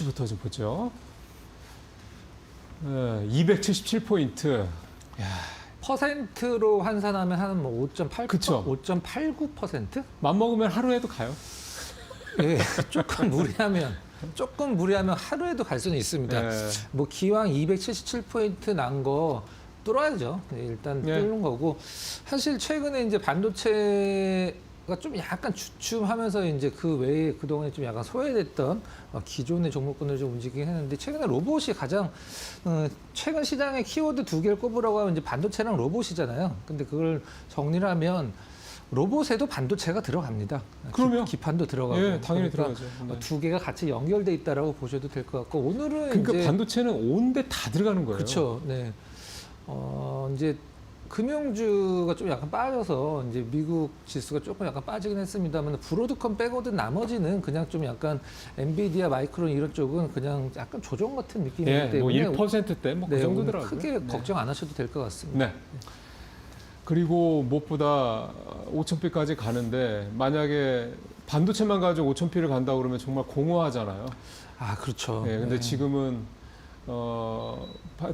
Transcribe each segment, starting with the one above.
부터 좀 보죠. 277포인트. 퍼센트로 환산하면 한 뭐 5.8, 그쵸. 5.89%? 맘먹으면 하루에도 가요. 예, 조금 무리하면 하루에도 갈 수는 있습니다. 네. 뭐 기왕 277포인트 난 거 뚫어야죠. 일단 네. 뚫는 거고. 사실 최근에 이제 반도체가 좀 약간 주춤하면서 이제 그 외에 그동안에 좀 약간 소외됐던 기존의 종목군을 좀 움직이긴 했는데, 최근에 로봇이 가장 최근 시장의 키워드 두 개를 꼽으라고 하면 이제 반도체랑 로봇이잖아요. 근데 그걸 정리를 하면 로봇에도 반도체가 들어갑니다. 그럼요. 기판도 들어가고. 예, 당연히 그러니까 들어가죠. 네. 두 개가 같이 연결돼 있다라고 보셔도 될 것 같고, 오늘은 그러니까 이제 반도체는 온데 다 들어가는 거예요. 그렇죠. 네. 이제 금융주가 좀 약간 빠져서 이제 미국 지수가 조금 약간 빠지긴 했습니다만, 브로드컴 빼고든 나머지는 그냥 좀 약간 엔비디아, 마이크론 이런 쪽은 그냥 약간 조정 같은 느낌이기 예, 뭐 때문에 1%대 뭐 그 네, 정도더라고요. 크게 네. 걱정 안 하셔도 될 것 같습니다. 네. 그리고 무엇보다 5,000피까지 가는데, 만약에 반도체만 가지고 5,000피를 간다 그러면 정말 공허하잖아요. 아, 그렇죠. 예, 근데 네. 지금은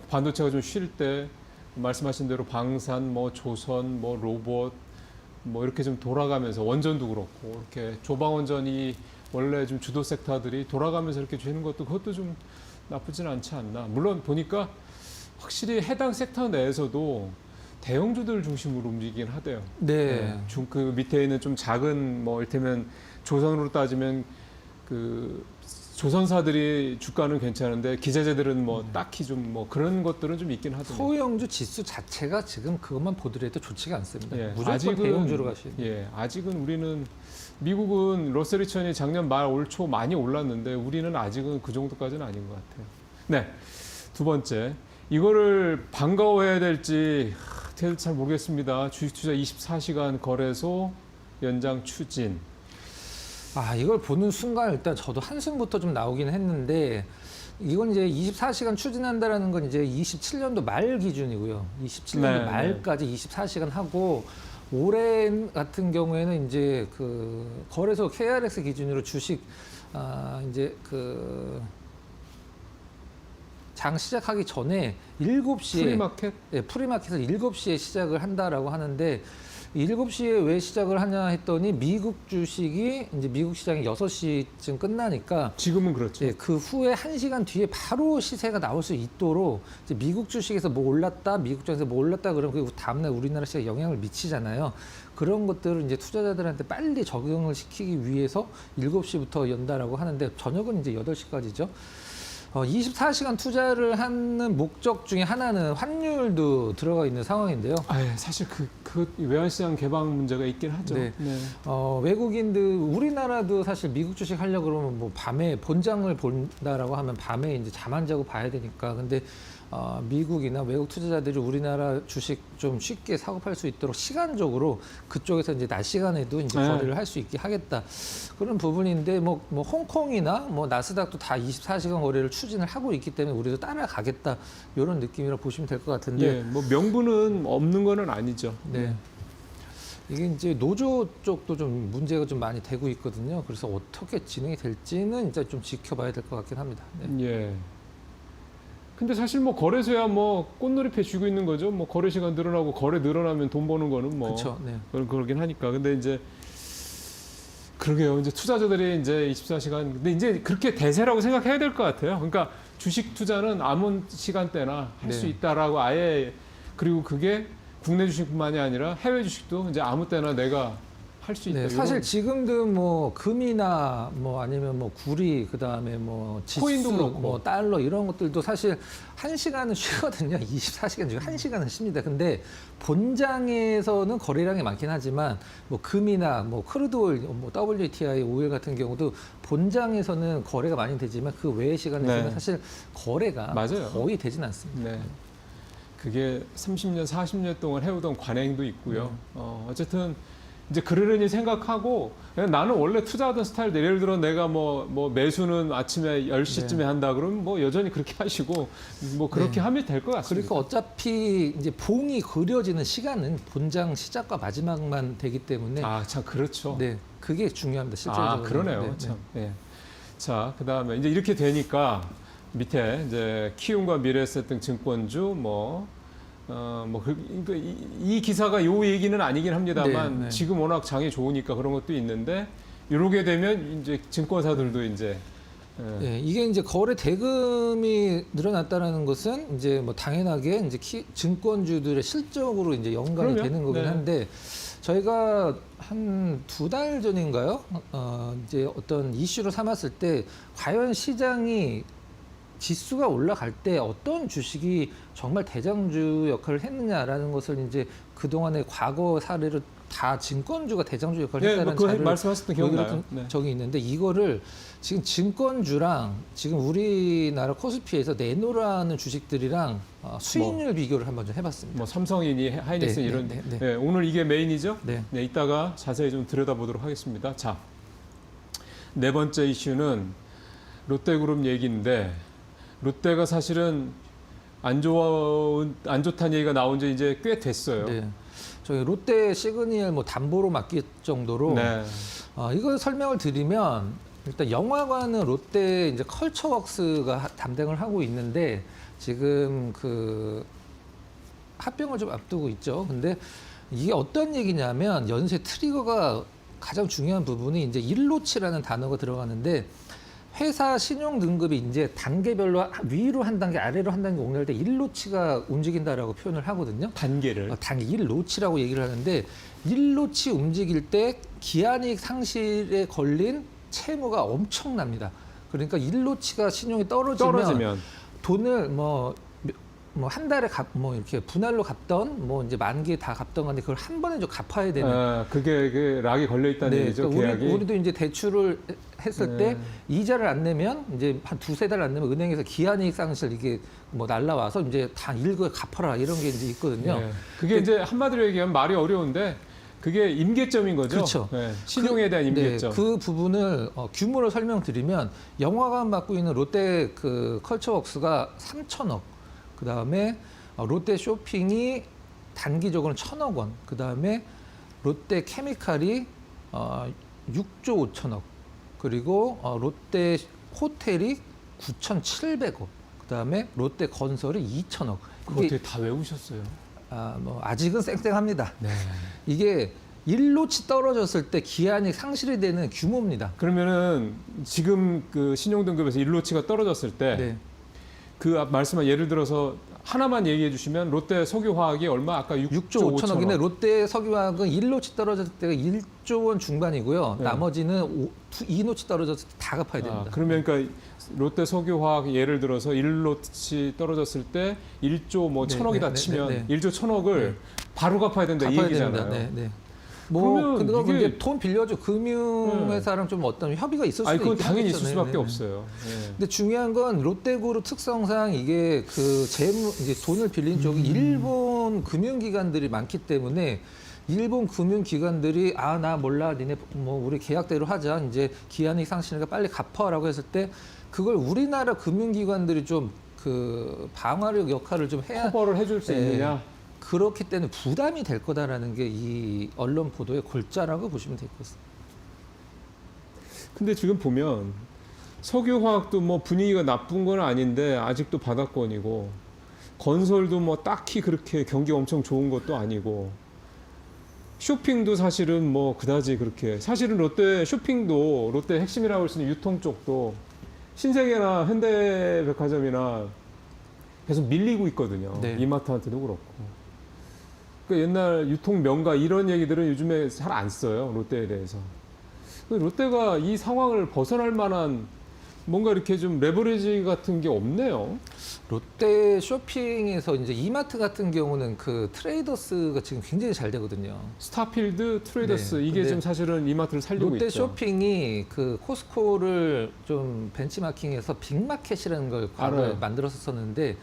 반도체가 좀 쉴 때 말씀하신 대로 방산, 뭐 조선, 뭐 로봇, 뭐 이렇게 좀 돌아가면서, 원전도 그렇고 이렇게 조방원전이 원래 좀 주도 섹터들이 돌아가면서 이렇게 주는 것도, 그것도 좀 나쁘진 않지 않나. 물론 보니까 확실히 해당 섹터 내에서도 대형주들 중심으로 움직이긴 하대요. 네. 그 밑에 있는 좀 작은, 뭐 이를테면 조선으로 따지면 그 조선사들이 주가는 괜찮은데 기재재들은 뭐 딱히 좀 뭐 그런 것들은 좀 있긴 하더라고요. 소형주 지수 자체가 지금 그것만 보더라도 좋지가 않습니다. 예, 무조건 대형주로 가시는. 예, 아직은 우리는, 미국은 러셀 2000이 작년 말 올 초 많이 올랐는데 우리는 아직은 그 정도까지는 아닌 것 같아요. 네, 두 번째, 이거를 반가워해야 될지 잘 모르겠습니다. 주식투자 24시간 거래소 연장 추진. 아, 이걸 보는 순간 일단 저도 한숨부터 좀 나오긴 했는데, 이건 이제 24시간 추진한다라는 건 이제 27년도 말 기준이고요. 27년도 네, 말까지 24시간 하고, 올해 같은 경우에는 이제 그 거래소 KRX 기준으로 주식 이제 그 장 시작하기 전에 7시에 프리마켓? 네, 프리마켓에서 7시에 시작을 한다라고 하는데, 7시에 왜 시작을 하냐 했더니, 미국 주식이 이제 미국 시장이 6시쯤 끝나니까 지금은 그렇죠. 예, 그 후에 1시간 뒤에 바로 시세가 나올 수 있도록, 이제 미국 주식에서 뭐 올랐다, 미국 장에서 뭐 올랐다 그러면 그 다음날 우리나라 시장에 영향을 미치잖아요. 그런 것들을 이제 투자자들한테 빨리 적용을 시키기 위해서 7시부터 연다라고 하는데, 저녁은 이제 8시까지죠. 24시간 투자를 하는 목적 중에 하나는 환율도 들어가 있는 상황인데요. 사실 그 외환시장 개방 문제가 있긴 하죠. 네. 외국인들, 우리나라도 사실 미국 주식 하려고 그러면 뭐 밤에 본장을 본다라고 하면 밤에 이제 잠 안 자고 봐야 되니까. 근데 미국이나 외국 투자자들이 우리나라 주식 좀 쉽게 사고 팔 수 있도록 시간적으로 그쪽에서 이제 낮 시간에도 이제 거래를 할 수 있게 하겠다, 그런 부분인데, 뭐 홍콩이나 뭐 나스닥도 다 24시간 거래를 추진을 하고 있기 때문에 우리도 따라가겠다, 이런 느낌이라 보시면 될 것 같은데. 예, 뭐 명분은 없는 거는 아니죠. 네. 이게 이제 노조 쪽도 좀 문제가 좀 많이 되고 있거든요. 그래서 어떻게 진행이 될지는 이제 좀 지켜봐야 될 것 같긴 합니다. 네. 예. 근데 사실 뭐 거래소야 뭐 꽃놀이패 쥐고 있는 거죠. 뭐 거래 시간 늘어나고 거래 늘어나면 돈 버는 거는 뭐 그렇죠. 네. 그러긴 하니까. 근데 이제 그러게요. 이제 투자자들이 이제 24시간, 근데 이제 그렇게 대세라고 생각해야 될 것 같아요. 그러니까 주식 투자는 아무 시간대나 할 수 네. 있다라고 아예, 그리고 그게 국내 주식뿐만이 아니라 해외 주식도 이제 아무 때나 내가 할 수 있다. 네, 사실 지금도 뭐 금이나 뭐 아니면 뭐 구리, 그다음에 뭐 지수, 코인도 그렇고. 뭐 달러 이런 것들도 사실 1시간은 쉬거든요. 24시간 중에 1시간은 쉽니다. 근데 본장에서는 거래량이 많긴 하지만, 뭐 금이나 뭐 크루드 오일, 뭐 WTI 오일 같은 경우도 본장에서는 거래가 많이 되지만 그 외의 시간에서는 네. 사실 거래가 맞아요. 거의 되진 않습니다. 네. 그게 30년, 40년 동안 해오던 관행도 있고요. 어쨌든 이제 그러려니 생각하고, 나는 원래 투자하던 스타일, 예를 들어 내가 뭐 매수는 아침에 10시쯤에 한다 그러면 뭐 여전히 그렇게 하시고 뭐 그렇게 네. 하면 될 것 같습니다. 그러니까 어차피 이제 봉이 그려지는 시간은 본장 시작과 마지막만 되기 때문에, 참 그렇죠. 네, 그게 중요합니다. 실질적으로. 그러네요. 네, 참. 예. 자, 그다음에 이제 이렇게 되니까 밑에 이제 키움과 미래에셋 등 증권주 그러니까 이 기사가 요 얘기는 아니긴 합니다만 네, 네. 지금 워낙 장이 좋으니까 그런 것도 있는데 이러게 되면 이제 증권사들도 이제 예, 이게 이제 거래 대금이 늘어났다라는 것은 이제 뭐 당연하게 이제 증권주들의 실적으로 이제 연관이 그럼요. 되는 거긴 네. 한데 저희가 한 2달 전인가요? 이제 어떤 이슈로 삼았을 때 과연 시장이 지수가 올라갈 때 어떤 주식이 정말 대장주 역할을 했느냐라는 것을 이제 그동안의 과거 사례로 다 증권주가 대장주 역할을 네, 했다는 그 자료를 말씀하셨던 기억나요. 보여드렸던 네. 적이 있는데 이거를 지금 증권주랑 지금 우리나라 코스피에서 내놓으라는 주식들이랑 수익률 비교를 한번 좀 해봤습니다. 뭐 삼성이니 하이닉스 네, 이런 네, 네, 네, 오늘 이게 메인이죠. 네. 네, 이따가 자세히 좀 들여다보도록 하겠습니다. 자, 네 번째 이슈는 롯데그룹 얘기인데 롯데가 사실은 안 좋다는 얘기가 나온 지 이제 꽤 됐어요. 네. 저희 롯데 시그니엘 뭐 담보로 맡길 정도로 네. 이걸 설명을 드리면 일단 영화관은 롯데 이제 컬처웍스가 담당을 하고 있는데 지금 그 합병을 좀 앞두고 있죠. 근데 이게 어떤 얘기냐면 연쇄 트리거가 가장 중요한 부분이 이제 일로치라는 단어가 들어가는데 회사 신용 등급이 이제 단계별로 위로 한 단계, 아래로 한 단계 옮길 때 일로치가 움직인다라고 표현을 하거든요. 단계를. 단계 1노치라고 얘기를 하는데 1노치 움직일 때 기한이익 상실에 걸린 채무가 엄청납니다. 그러니까 1노치가 신용이 떨어지면 돈을 뭐 한 달에 이렇게 분할로 갚던 뭐 이제 만기에 다 갚던 건데 그걸 한 번에 좀 갚아야 되는. 그게 그 락이 걸려 있다는 얘기죠. 그러니까 계약이. 우리도 이제 대출을 했을 때 이자를 안 내면 이제 한 두세 달 안 내면 은행에서 기한이익 상실 이게 뭐 날라와서 이제 다 일거에 갚아라 이런 게 이제 있거든요. 네. 그게 이제 한마디로 얘기하면 말이 어려운데 그게 임계점인 거죠. 그렇죠. 네. 신용에 대한 임계점. 그 부분을 규모를 설명드리면 영화관 맡고 있는 롯데 그 컬처웍스가 3천억, 그 다음에 롯데 쇼핑이 단기적으로는 1,000억 원, 그 다음에 롯데 케미칼이 6조 5천억, 그리고 롯데 호텔이 9,700억, 그 다음에 롯데 건설이 2천억. 그거 어떻게 다 외우셨어요? 뭐 아직은 쌩쌩합니다. 네. 이게 1노치 떨어졌을 때 기한이 상실이 되는 규모입니다. 그러면은 지금 그 신용등급에서 1로치가 떨어졌을 때 네. 그 말씀한 예를 들어서 하나만 얘기해 주시면 롯데 석유화학이 얼마 아까 6조 5천억인데 롯데 석유화학은 1노치 떨어졌을 때가 1조 원 중반이고요. 네. 나머지는 2노치 떨어졌을 때 다 갚아야 됩니다. 그러면 그러니까 롯데 석유화학 예를 들어서 1로치 떨어졌을 때 1조 뭐 네, 천억이다 네, 치면 네, 1조 천억을 네. 바로 갚아야 된다 이 갚아야 얘기잖아요. 됩니다. 네, 네. 뭐 그러면 근데 이게- 돈 빌려줘 금융회사랑 좀 어떤 협의가 있을 수도 그건 있긴 당연히 하겠죠. 있을 수밖에 네, 네. 없어요. 네. 근데 중요한 건 롯데그룹 특성상 이게 그 재무 이제 돈을 빌린 쪽이 일본 금융기관들이 많기 때문에 일본 금융기관들이 나 몰라 니네 뭐 우리 계약대로 하자 이제 기한이 상실니까 빨리 갚아라고 했을 때 그걸 우리나라 금융기관들이 좀 그 방어력 역할을 좀 해야 커버를 해줄 수 네. 있느냐? 그렇기 때문에 부담이 될 거다라는 게 이 언론 보도의 골자라고 보시면 될 것 같습니다. 근데 지금 보면 석유화학도 뭐 분위기가 나쁜 건 아닌데 아직도 바닥권이고 건설도 뭐 딱히 그렇게 경기가 엄청 좋은 것도 아니고 쇼핑도 사실은 뭐 그다지 그렇게 사실은 롯데 쇼핑도 롯데 핵심이라고 할 수 있는 유통 쪽도 신세계나 현대백화점이나 계속 밀리고 있거든요. 네. 이마트한테도 그렇고. 그러니까 옛날 유통 명가 이런 얘기들은 요즘에 잘 안 써요. 롯데에 대해서. 롯데가 이 상황을 벗어날 만한 뭔가 이렇게 좀 레버리지 같은 게 없네요. 롯데 쇼핑에서 이제 이마트 같은 경우는 그 트레이더스가 지금 굉장히 잘 되거든요. 스타필드, 트레이더스 네, 이게 근데 좀 사실은 이마트를 살리고 롯데 있죠. 쇼핑이 그 코스코를 좀 벤치마킹해서 빅마켓이라는 걸 과거에 알아요. 만들었었는데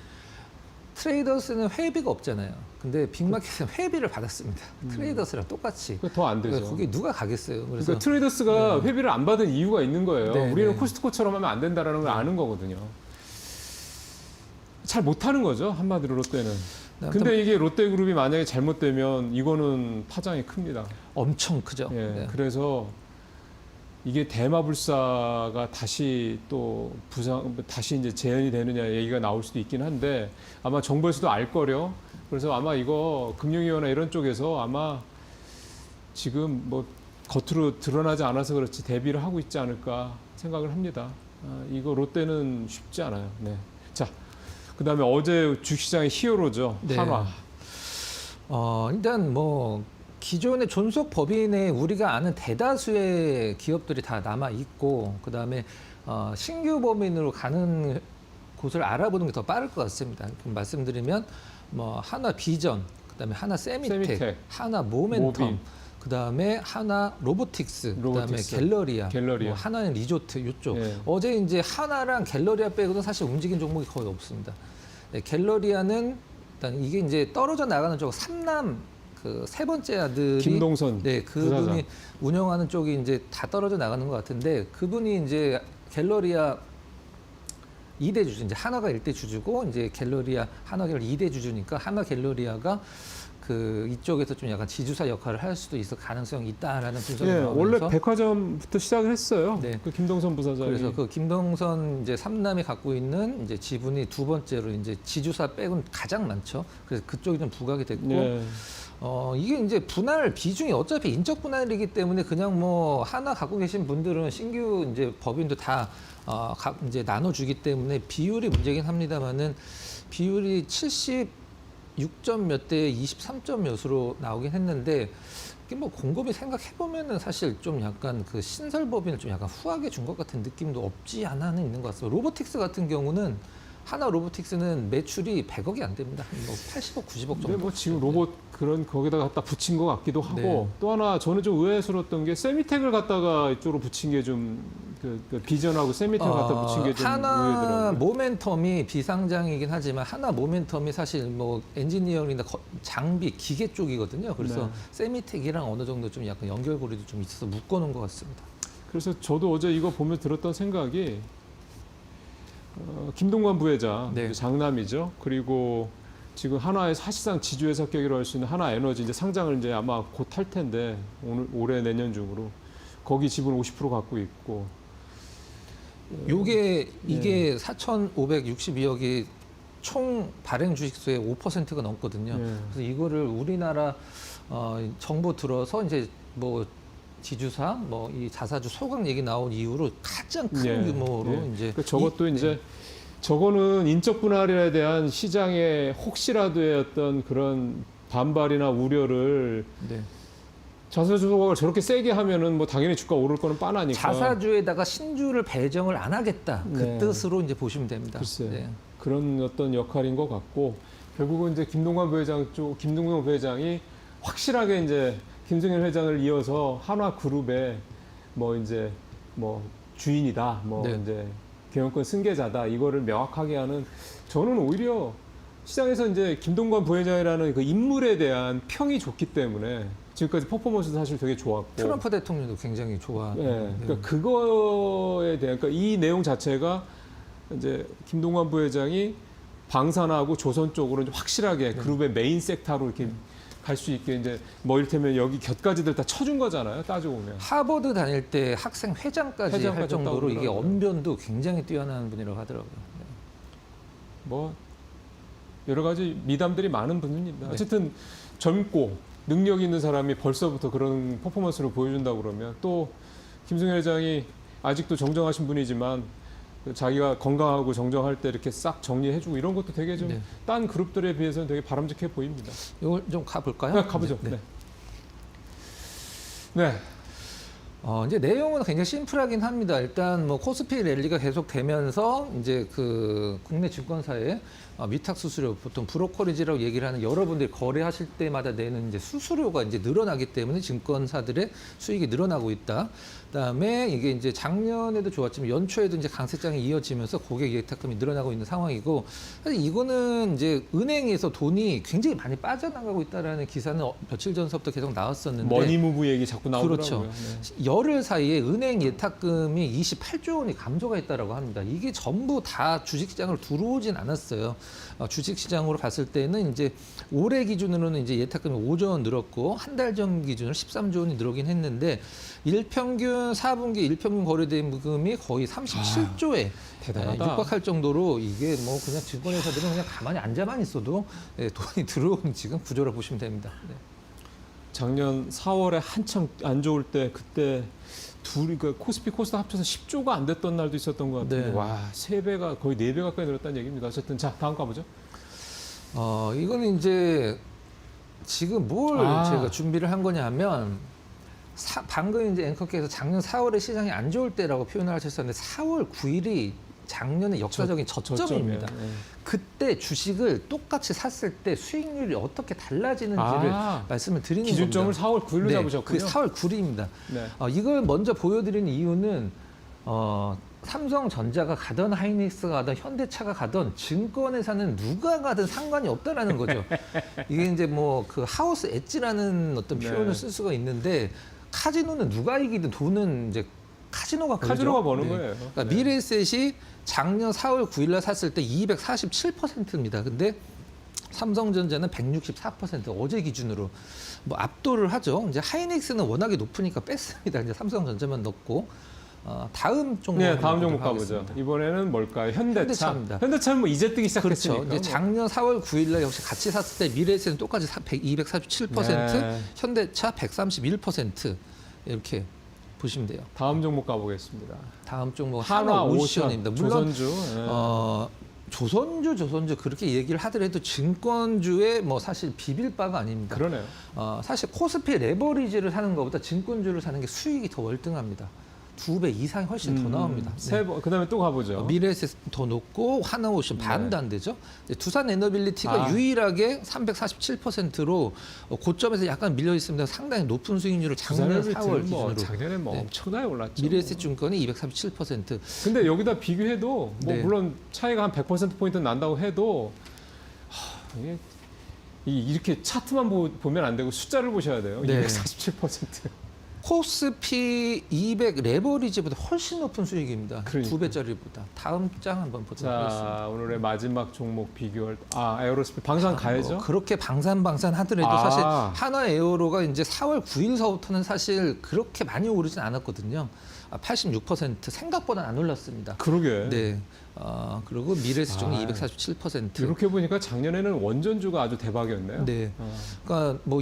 트레이더스는 회비가 없잖아요. 근데 빅마켓은 회비를 받았습니다. 트레이더스랑 똑같이. 더 안 되죠. 그러니까 거기 누가 가겠어요. 그래서 그러니까 트레이더스가 회비를 안 받은 이유가 있는 거예요. 네, 우리는 네. 코스트코처럼 하면 안 된다라는 걸 아는 거거든요. 잘 못하는 거죠, 한마디로 롯데는. 근데 이게 롯데그룹이 만약에 잘못되면 이거는 파장이 큽니다. 엄청 크죠. 예, 네. 그래서 이게 대마불사가 다시 또 다시 이제 재현이 되느냐 얘기가 나올 수도 있긴 한데 아마 정부에서도 알 거려. 그래서 아마 이거 금융위원회 이런 쪽에서 아마 지금 뭐 겉으로 드러나지 않아서 그렇지 대비를 하고 있지 않을까 생각을 합니다. 이거 롯데는 쉽지 않아요. 네. 자, 그다음에 어제 주식시장의 히어로죠. 네. 한화. 일단 뭐 기존의 존속 법인에 우리가 아는 대다수의 기업들이 다 남아 있고 그다음에 신규 법인으로 가는 곳을 알아보는 게 더 빠를 것 같습니다. 그럼 말씀드리면 뭐 하나 비전, 그다음에 하나 세미텍, 하나 모멘텀, 모빔. 그다음에 하나 로보틱스, 그다음에 로보틱스. 갤러리아, 갤러리아. 뭐 하나는 리조트 이쪽. 예. 어제 이제 하나랑 갤러리아 빼고는 사실 움직인 종목이 거의 없습니다. 네, 갤러리아는 일단 이게 이제 떨어져 나가는 쪽 삼남 그 세 번째 아들이 김동선 네, 그분이 부사장. 운영하는 쪽이 이제 다 떨어져 나가는 것 같은데 그분이 이제 갤러리아 2대 주주, 이제 하나가 1대 주주고 이제 갤러리아 하나갤러리 2대 주주니까 하나 갤러리아가 그 이쪽에서 좀 약간 지주사 역할을 할 수도 있을 가능성이 있다라는 분석이 예, 나오면서 원래 백화점부터 시작을 했어요. 네. 그 김동선 부사장이. 그래서 그 김동선 이제 삼남이 갖고 있는 이제 지분이 두 번째로 이제 지주사 빼곤 가장 많죠. 그래서 그쪽이 좀 부각이 됐고 예. 이게 이제 분할 비중이 어차피 인적 분할이기 때문에 그냥 뭐 하나 갖고 계신 분들은 신규 이제 법인도 다 이제 나눠주기 때문에 비율이 문제긴 합니다만은 비율이 76점 몇 대 23점 몇으로 나오긴 했는데 이게 뭐 곰곰이 생각해 보면은 사실 좀 약간 그 신설 법인을 좀 약간 후하게 준 것 같은 느낌도 없지 않아는 있는 것 같습니다. 로보틱스 같은 경우는 하나 로보틱스는 매출이 100억이 안 됩니다. 뭐 80억, 90억 정도. 근데 뭐 지금 로봇 그런 거기다가 갖다 붙인 것 같기도 하고 네. 또 하나 저는 좀 의아스러웠던 게 세미텍을 갖다가 이쪽으로 붙인 게 좀 그 비전하고 세미텍을 갖다 붙인 게 좀 하나 의외더라고요. 모멘텀이 비상장이긴 하지만 하나 모멘텀이 사실 뭐 엔지니어링이나 장비, 기계 쪽이거든요. 그래서 네. 세미텍이랑 어느 정도 좀 약간 연결고리도 좀 있어서 묶어놓은 것 같습니다. 그래서 저도 어제 이거 보면 들었던 생각이 김동관 부회장 네. 장남이죠. 그리고 지금 하나의 사실상 지주회사 격이라고 할 수 있는 하나에너지 이제 상장을 이제 아마 곧 할 텐데 올해 내년 중으로 거기 지분 50% 갖고 있고 요게 이게 4,562억이 총 발행 주식수의 5%가 넘거든요. 예. 그래서 이거를 우리나라 정부 들어서 이제 뭐 지주사, 뭐 이 자사주 소각 얘기 나온 이후로 가장 큰 예. 규모로 예. 이제 그러니까 저것도 이제 저거는 인적 분할에 대한 시장의 혹시라도의 어떤 그런 반발이나 우려를 네. 자사주 소각을 저렇게 세게 하면은 뭐 당연히 주가 오를 거는 뻔하니까. 자사주에다가 신주를 배정을 안 하겠다. 그 네. 뜻으로 이제 보시면 됩니다. 글쎄요. 네. 그런 어떤 역할인 것 같고 결국은 이제 김동관 부회장이 확실하게 이제 김승현 회장을 이어서 한화그룹의 뭐 이제 뭐 주인이다, 뭐 네. 이제 경영권 승계자다 이거를 명확하게 하는 저는 오히려 시장에서 이제 김동관 부회장이라는 그 인물에 대한 평이 좋기 때문에 지금까지 퍼포먼스도 사실 되게 좋았고 트럼프 대통령도 굉장히 좋아하는. 예, 그러니까 그거에 대한 그러니까 이 내용 자체가 이제 김동관 부회장이 방산하고 조선 쪽으로 이제 확실하게 그룹의 메인 섹터로 이렇게 갈 수 있게 이제 뭐 이를테면 여기 곁가지들 다 쳐준 거잖아요. 따지고 보면. 하버드 다닐 때 학생 회장까지 할 회장까지 정도로 이게 했다고 언변도 굉장히 뛰어난 분이라고 하더라고요. 네. 뭐 여러 가지 미담들이 많은 분입니다. 네. 어쨌든 젊고 능력 있는 사람이 벌써부터 그런 퍼포먼스를 보여준다고 그러면 또 김승현 회장이 아직도 정정하신 분이지만 자기가 건강하고 정정할 때 이렇게 싹 정리해주고 이런 것도 되게 좀 네. 딴 그룹들에 비해서는 되게 바람직해 보입니다. 이걸 좀 가볼까요? 네, 가보죠. 네. 네. 네. 이제 내용은 굉장히 심플하긴 합니다. 일단 뭐 코스피 랠리가 계속되면서 이제 그 국내 증권사에 위탁 수수료, 보통 브로커리지라고 얘기를 하는 여러분들이 거래하실 때마다 내는 이제 수수료가 이제 늘어나기 때문에 증권사들의 수익이 늘어나고 있다. 그다음에 이게 이제 작년에도 좋았지만 연초에도 이제 강세장이 이어지면서 고객 예탁금이 늘어나고 있는 상황이고, 사실 이거는 이제 은행에서 돈이 굉장히 많이 빠져나가고 있다라는 기사는 며칠 전서부터 계속 나왔었는데. 머니무브 얘기 자꾸 나오더라고요. 그렇죠. 네. 열흘 사이에 은행 예탁금이 28조 원이 감소가 했다라고 합니다. 이게 전부 다 주식시장으로 들어오진 않았어요. 주식시장으로 봤을 때는 이제 올해 기준으로는 이제 예탁금이 5조 원 늘었고 한 달 전 기준으로 13조 원이 늘어긴 했는데 일평균 최근 4분기 일평균 거래대금이 거의 37조에 대단하다. 육박할 정도로 이게 뭐 그냥 증권회사들은 그냥 가만히 앉아만 있어도 돈이 들어오는 지금 구조라 보시면 됩니다. 네. 작년 4월에 한참 안 좋을 때 그때 둘이 그 코스피 코스닥 합쳐서 10조가 안 됐던 날도 있었던 것 같은데 네. 와 3배가 거의 4배 가까이 늘었다는 얘기입니다. 어쨌든 자 다음 가보죠. 이거는 이제 지금 뭘 제가 준비를 한 거냐 하면 방금 이제 앵커께서 작년 4월에 시장이 안 좋을 때라고 표현을 하셨었는데 4월 9일이 작년의 역사적인 저점입니다. 저점이에요. 네. 그때 주식을 똑같이 샀을 때 수익률이 어떻게 달라지는지를 말씀을 드리는 기준점을 겁니다. 4월 9일로 네, 잡으셨군요. 그게 4월 9일입니다. 네. 이걸 먼저 보여드리는 이유는 삼성전자가 가든 하이닉스가 가든 현대차가 가든 증권회사는 누가 가든 상관이 없다라는 거죠. 이게 이제 뭐 그 하우스 엣지라는 어떤 네. 표현을 쓸 수가 있는데 카지노는 누가 이기든 돈은 이제 카지노가 벌죠. 카지노가 버는 네. 거예요. 그러니까 네. 미래에셋이 작년 4월 9일 날 샀을 때 247%입니다. 근데 삼성전자는 164% 어제 기준으로 뭐 압도를 하죠. 이제 하이닉스는 워낙에 높으니까 뺐습니다. 이제 삼성전자만 넣고 다음 종목 네, 다음 종목 보도록 가보죠. 하겠습니다. 이번에는 뭘까요? 현대차. 현대차입니다. 현대차는 뭐 이제 뜨기 시작했으니까. 그렇죠. 이제 뭐. 작년 4월 9일 날 역시 같이 샀을 때 미래에셋은 똑같이 247%, 네. 현대차 131% 이렇게 보시면 돼요. 다음 종목 가보겠습니다. 다음 종목 한화오션입니다. 한화오션입니다. 물론 조선주. 네. 조선주 그렇게 얘기를 하더라도 증권주의 뭐 사실 비빌 바가 아닙니다. 그러네요. 사실 코스피 레버리지를 사는 것보다 증권주를 사는 게 수익이 더 월등합니다. 2배 이상이 훨씬 더 나옵니다. 세 번, 그다음에 또 가보죠. 미래에셋 더 높고 하나오션 반도 안 되죠. 두산 에너빌리티가 유일하게 347%로 고점에서 약간 밀려 있습니다. 상당히 높은 수익률을 작년 4월 기준으로. 뭐 작년에 뭐 네. 엄청나게 올랐죠. 미래에셋 증권이 237%. 근데 여기다 비교해도 뭐 네. 물론 차이가 한 100% 포인트 난다고 해도 이게 이렇게 차트만 보면 안 되고 숫자를 보셔야 돼요. 네. 247%. 코스피 200 레버리지보다 훨씬 높은 수익입니다. 그러니까. 2배짜리보다. 다음 장 한번 보도록 하겠습니다. 자, 오늘의 마지막 종목 비교할 에어로스페이스 방산 가야죠. 그렇게 방산하더라도 사실 하나 에어로가 이제 4월 9일서부터는 사실 그렇게 많이 오르진 않았거든요. 86% 생각보다 안 올랐습니다. 그러게. 네. 그리고 미래에셋 종이 247%. 이렇게 보니까 작년에는 원전주가 아주 대박이었네요. 네. 그러니까 뭐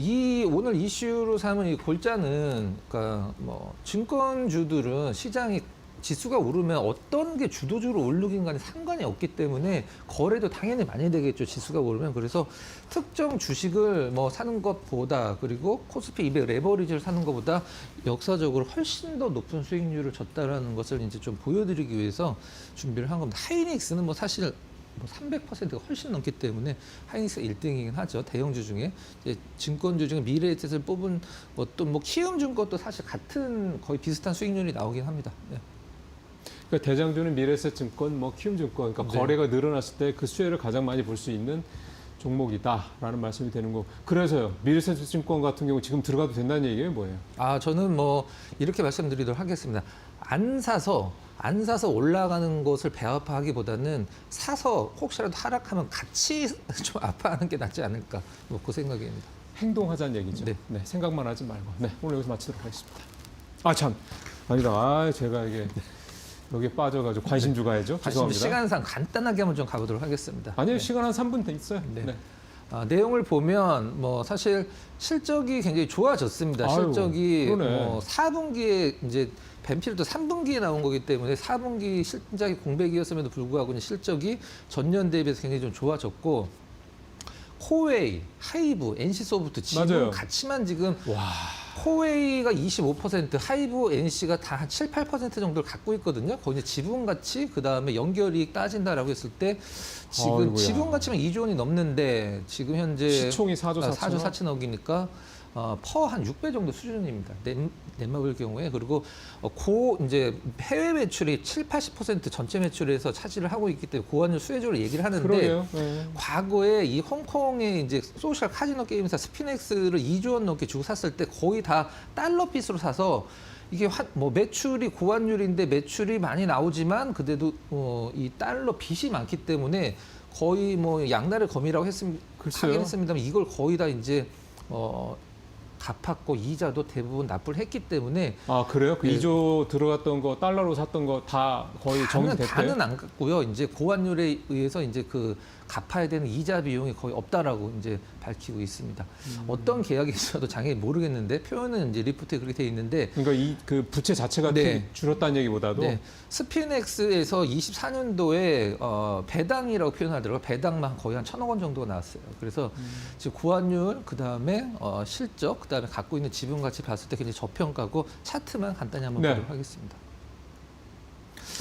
오늘 이슈로 삼은 이 골자는 그러니까 뭐 증권주들은 시장이 지수가 오르면 어떤 게 주도주로 오르긴 간에 상관이 없기 때문에 거래도 당연히 많이 되겠죠. 지수가 오르면. 그래서 특정 주식을 뭐 사는 것보다 그리고 코스피 200 레버리지를 사는 것보다 역사적으로 훨씬 더 높은 수익률을 줬다라는 것을 이제 좀 보여드리기 위해서 준비를 한 겁니다. 하이닉스는 뭐 사실 뭐 300%가 훨씬 넘기 때문에 하이닉스가 1등이긴 하죠. 대형주 중에. 이제 증권주 중에 미래에셋을 뽑은 어떤 뭐 키움증권도 사실 같은 거의 비슷한 수익률이 나오긴 합니다. 네. 그러니까 대장주는 미래에셋증권, 뭐 키움증권, 그러니까 네. 거래가 늘어났을 때 그 수혜를 가장 많이 볼 수 있는 종목이다라는 말씀이 되는 거. 그래서요, 미래에셋증권 같은 경우 지금 들어가도 된다는 얘기예요, 뭐예요? 저는 뭐 이렇게 말씀드리도록 하겠습니다. 안 사서 올라가는 것을 배아파하기보다는 사서 혹시라도 하락하면 같이 좀 아파하는 게 낫지 않을까 뭐 그 생각입니다. 행동하자는 얘기죠. 네. 네, 생각만 하지 말고. 네, 오늘 여기서 마치도록 하겠습니다. 참, 아니다. 제가 이게 여기에 빠져가지고 관심주 가야죠. 죄송합니다. 시간상 간단하게 한번 좀 가보도록 하겠습니다. 아니요, 네. 시간 한 3분 돼 있어요. 네. 네. 내용을 보면 뭐 사실 실적이 굉장히 좋아졌습니다. 아유, 실적이 그러네. 뭐 4분기에 이제 벤필도 3분기에 나온 거기 때문에 4분기 실적이 공백이었음에도 불구하고 이제 실적이 전년 대비해서 굉장히 좀 좋아졌고 코웨이, 하이브, NC소프트 지금 맞아요. 가치만 지금 와, 코웨이가 25%, 하이브, NC가 다 한 7, 8% 정도를 갖고 있거든요. 거기 이제 지분 가치, 그 다음에 연결이익 따진다라고 했을 때 지금 아이고야. 지분 가치만 2조 원이 넘는데 지금 현재 시총이 4조 4천 4조 4천억이니까 퍼 한 6배 정도 수준입니다. 넷마블 경우에 그리고 이제 해외 매출이 7, 80% 전체 매출에서 차지를 하고 있기 때문에 고환율 수혜주를 얘기를 하는데 그러게요. 네. 과거에 이 홍콩의 이제 소셜 카지노 게임사 스피넥스를 2조 원 넘게 주고 샀을 때 거의 다 달러 빚으로 사서 이게 뭐 매출이 고환율인데 매출이 많이 나오지만 그래도 이 달러 빚이 많기 때문에 거의 뭐 양날의 검이라고 하긴 글쎄요. 했습니다만 이걸 거의 다 이제 갚았고 이자도 대부분 납부를 했기 때문에 아 그래요? 그 네. 2조 들어갔던 거 달러로 샀던 거 다 거의 정리됐대요? 다는 안 갚고요. 이제 고환율에 의해서 이제 그 갚아야 되는 이자 비용이 거의 없다라고 이제 밝히고 있습니다. 어떤 계약이 있어도 장애인 모르겠는데 표현은 이제 리포트에 그렇게 돼 있는데 그러니까 이 그 부채 자체가 네. 줄었다는 얘기보다도 네. 스피넥스에서 24년도에 배당이라고 표현하더라고요. 배당만 거의 한 1,000억 원 정도가 나왔어요. 그래서 지금 고환율, 그다음에 실적, 그다음에 갖고 있는 지분 가치 봤을 때 굉장히 저평가고 차트만 간단히 한번 네. 보도록 하겠습니다.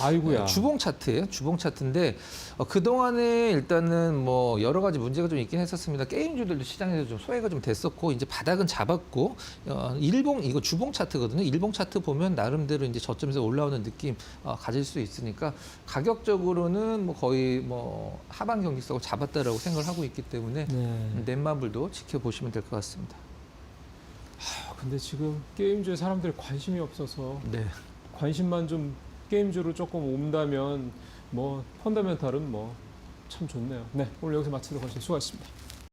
아이고야. 주봉 차트예요. 주봉 차트인데 그동안에 일단은 뭐 여러 가지 문제가 좀 있긴 했었습니다. 게임주들도 시장에서 좀 소외가 좀 됐었고 이제 바닥은 잡았고 일봉 이거 주봉 차트거든요. 일봉 차트 보면 나름대로 이제 저점에서 올라오는 느낌 가질 수 있으니까 가격적으로는 뭐 거의 뭐 하반 경직선을 잡았다라고 생각을 하고 있기 때문에 네. 넷마블도 지켜보시면 될 것 같습니다. 근데 지금 게임주에 사람들이 관심이 없어서 네. 관심만 좀 게임주로 조금 온다면 뭐 펀더멘탈은 뭐 참 좋네요. 네, 오늘 여기서 마치도록 하겠습니다. 수고하셨습니다.